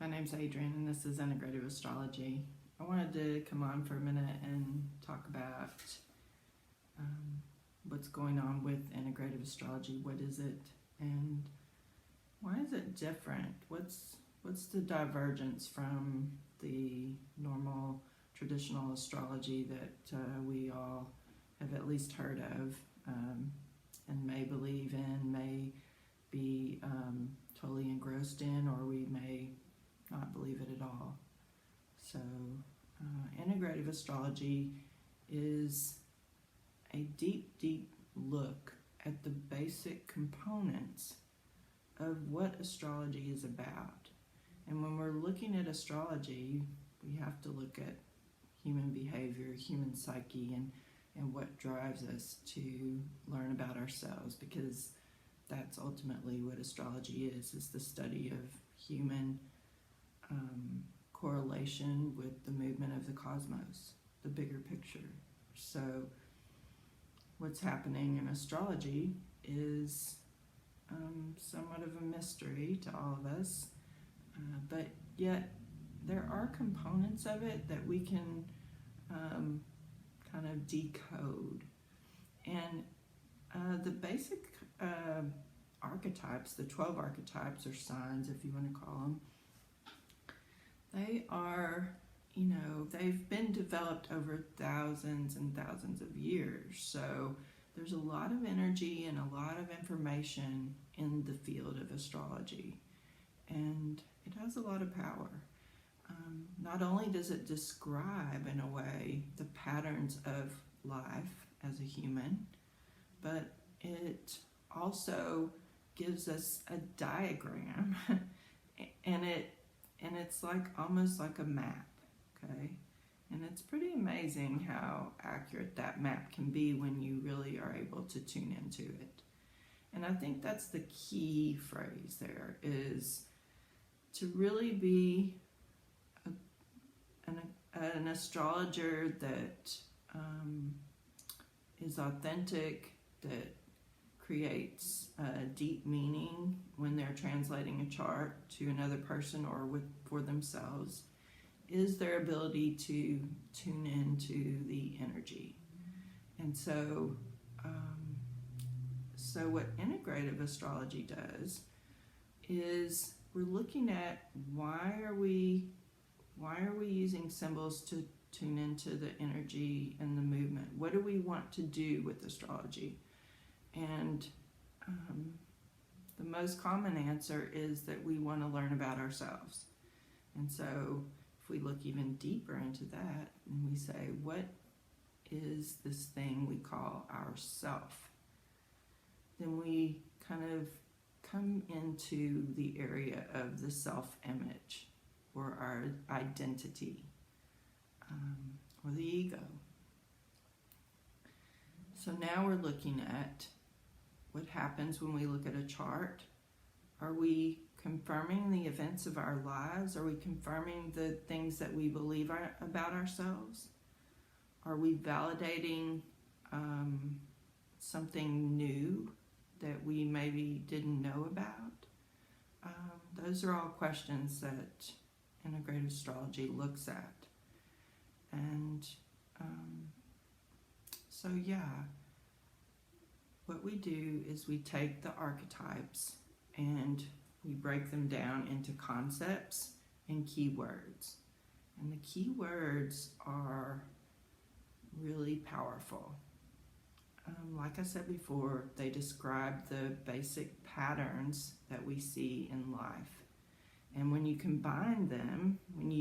My name's Adrienne, and this is Integrative Astrology. I wanted to come on for a minute and talk about what's going on with Integrative Astrology. What is it, and why is it different? What's the divergence from the normal traditional astrology that we all have at least heard of and may believe in, may be totally engrossed in, or we may not believe it at all. So integrative astrology is a deep look at the basic components of what astrology is about. And when we're looking at astrology, we have to look at human behavior, human psyche, and what drives us to learn about ourselves, because that's ultimately what astrology is the study of human correlation with the movement of the cosmos, the bigger picture. So what's happening in astrology is somewhat of a mystery to all of us, but yet there are components of it that we can kind of decode. And the basic archetypes, the 12 archetypes or signs, if you want to call them, they are, they've been developed over thousands and thousands of years. So there's a lot of energy and a lot of information in the field of astrology, and it has a lot of power. Not only does it describe, in a way, the patterns of life as a human, but it also gives us a diagram, and it's like almost like a map, okay? And it's pretty amazing how accurate that map can be when you really are able to tune into it. And I think that's the key phrase there, is to really be an astrologer that is authentic, that creates deep meaning when they're translating a chart to another person or for themselves, is their ability to tune into the energy. And so what integrative astrology does is we're looking at why are we using symbols to tune into the energy and the movement? What do we want to do with astrology? And the most common answer is that we want to learn about ourselves. And so if we look even deeper into that and we say, what is this thing we call ourself? Then we kind of come into the area of the self-image, or our identity, or the ego. So now we're looking at what happens when we look at a chart. Are we confirming the events of our lives? Are we confirming the things that we believe about ourselves? Are we validating something new that we maybe didn't know about? Those are all questions that integrative astrology looks at. And so what we do is we take the archetypes and we break them down into concepts and keywords. And the keywords are really powerful. Like I said before, they describe the basic patterns that we see in life. And when you combine them, when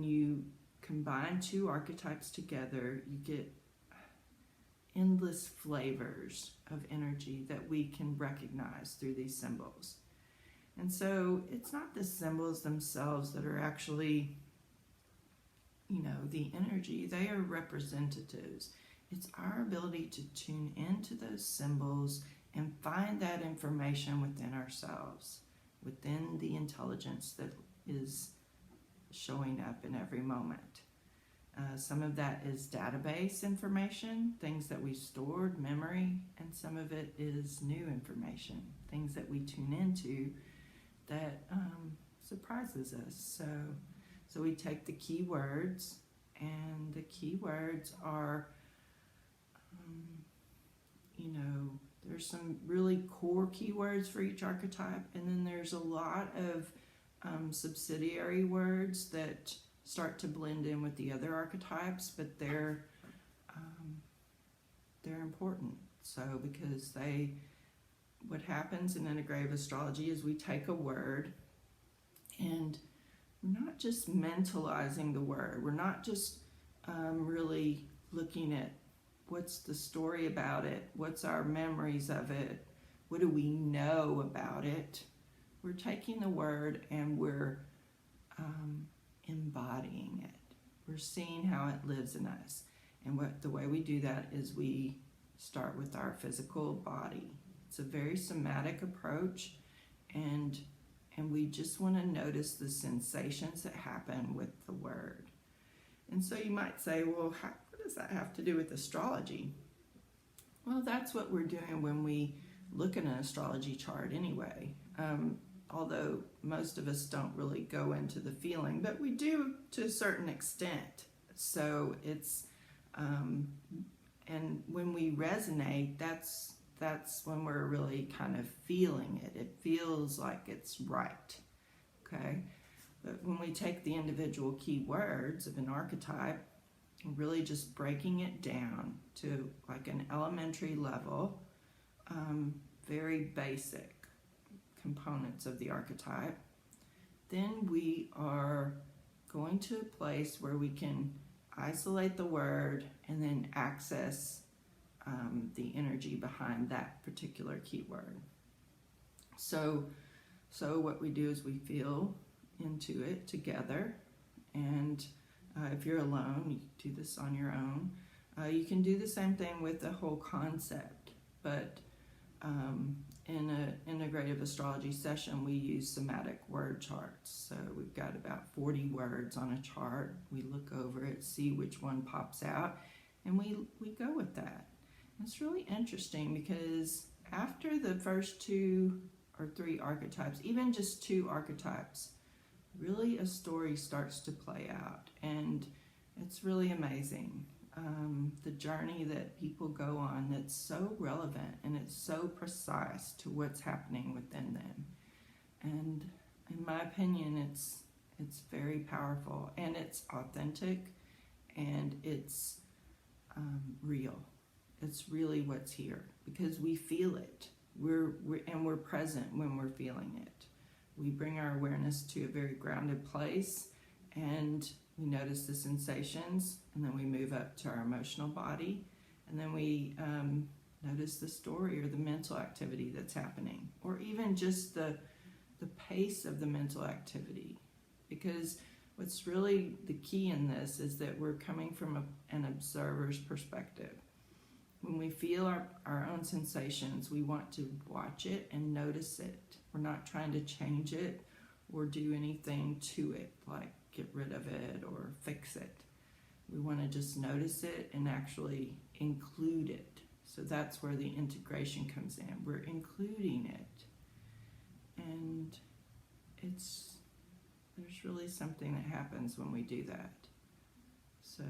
you combine two archetypes together, you get endless flavors of energy that we can recognize through these symbols. And so it's not the symbols themselves that are actually, the energy. They are representatives. It's our ability to tune into those symbols and find that information within ourselves, within the intelligence that is showing up in every moment. Some of that is database information, things that we stored, memory, and some of it is new information, things that we tune into that surprises us. So we take the keywords, and the keywords are, there's some really core keywords for each archetype, and then there's a lot of subsidiary words that start to blend in with the other archetypes, but they're important. So because what happens in integrative astrology is we take a word, and we're not just mentalizing the word. We're not just really looking at what's the story about it, what's our memories of it, what do we know about it. We're taking the word and we're embodying it. We're seeing how it lives in us. And the way we do that is we start with our physical body. It's a very somatic approach, and we just want to notice the sensations that happen with the word. And so you might say, well, what does that have to do with astrology? Well, that's what we're doing when we look at an astrology chart anyway. Although most of us don't really go into the feeling, but we do to a certain extent. So it's, and when we resonate, that's when we're really kind of feeling it. It feels like it's right, okay? But when we take the individual keywords of an archetype, we're really just breaking it down to like an elementary level, very basic components of the archetype. Then we are going to a place where we can isolate the word and then access the energy behind that particular keyword. So what we do is we feel into it together, and if you're alone, you do this on your own. You can do the same thing with the whole concept, but in an integrative astrology session, we use somatic word charts. So we've got about 40 words on a chart. We look over it, see which one pops out, and we go with that. It's really interesting because after the first 2 or 3 archetypes, even just 2 archetypes, really a story starts to play out, and it's really amazing. The journey that people go on that's so relevant and it's so precise to what's happening within them. And in my opinion, it's very powerful, and it's authentic, and it's real. It's really what's here because we feel it. We're present when we're feeling it. We bring our awareness to a very grounded place, and we notice the sensations, and then we move up to our emotional body, and then we notice the story or the mental activity that's happening, or even just the pace of the mental activity. Because what's really the key in this is that we're coming from an observer's perspective. When we feel our own sensations, we want to watch it and notice it. We're not trying to change it or do anything to it, like get rid of it or fix it. We want to just notice it and actually include it. So that's where the integration comes in. We're including it. And there's really something that happens when we do that. So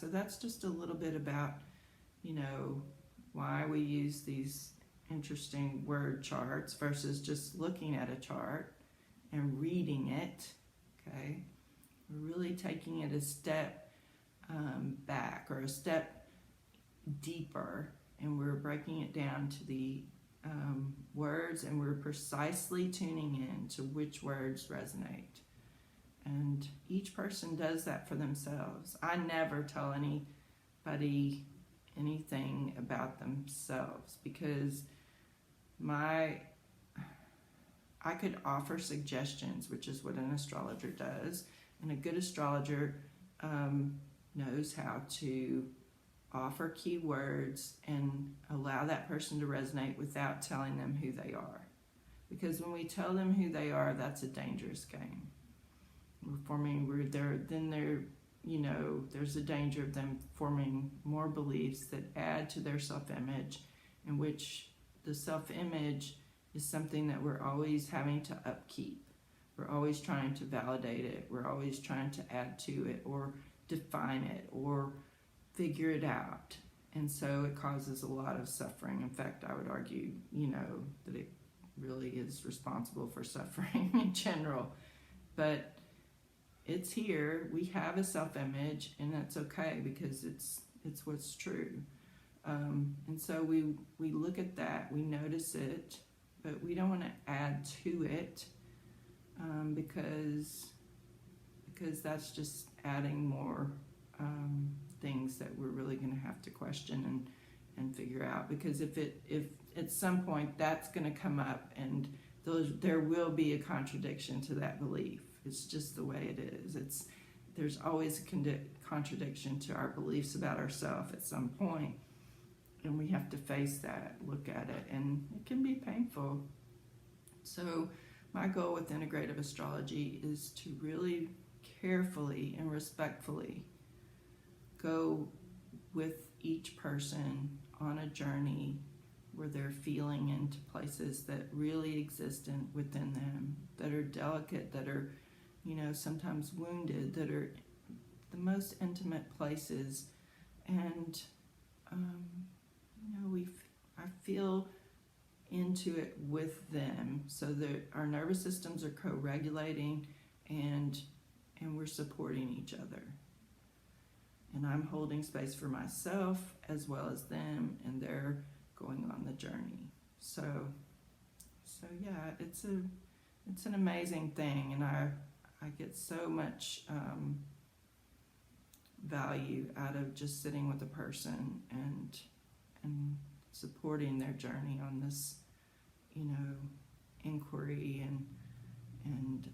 that's just a little bit about, why we use these interesting word charts versus just looking at a chart and reading it, okay? We're really taking it a step back or a step deeper, and we're breaking it down to the words, and we're precisely tuning in to which words resonate. And each person does that for themselves. I never tell anybody anything about themselves because I could offer suggestions, which is what an astrologer does, and a good astrologer knows how to offer keywords and allow that person to resonate without telling them who they are. Because when we tell them who they are, that's a dangerous game. There's a danger of them forming more beliefs that add to their self-image, in which the self-image is something that we're always having to upkeep. We're always trying to validate it. We're always trying to add to it or define it or figure it out. And so it causes a lot of suffering. In fact, I would argue, that it really is responsible for suffering in general. But it's here. We have a self-image, and that's okay because it's what's true. And so we look at that, we notice it, but we don't want to add to it because that's just adding more things that we're really going to have to question and figure out. Because if at some point that's going to come up, and there will be a contradiction to that belief. It's just the way it is. There's always a contradiction to our beliefs about ourselves at some point. And we have to face that, look at it, and it can be painful. So my goal with Integrative Astrology is to really carefully and respectfully go with each person on a journey where they're feeling into places that really exist within them, that are delicate, that are, sometimes wounded, that are the most intimate places. And I feel into it with them, so that our nervous systems are co-regulating, and we're supporting each other. And I'm holding space for myself as well as them, and they're going on the journey. So yeah, it's an amazing thing, and I get so much value out of just sitting with a person and supporting their journey on this, inquiry and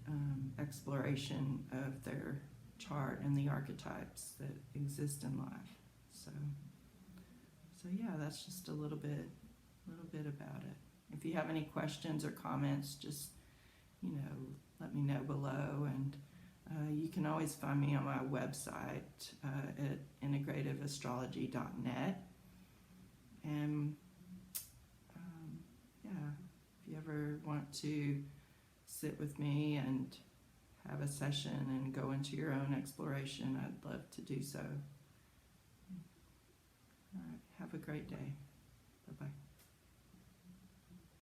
exploration of their chart and the archetypes that exist in life. So yeah, that's just a little bit about it. If you have any questions or comments, just let me know below, and you can always find me on my website at integrativeastrology.net. And if you ever want to sit with me and have a session and go into your own exploration, I'd love to do so. All right, have a great day. Bye-bye.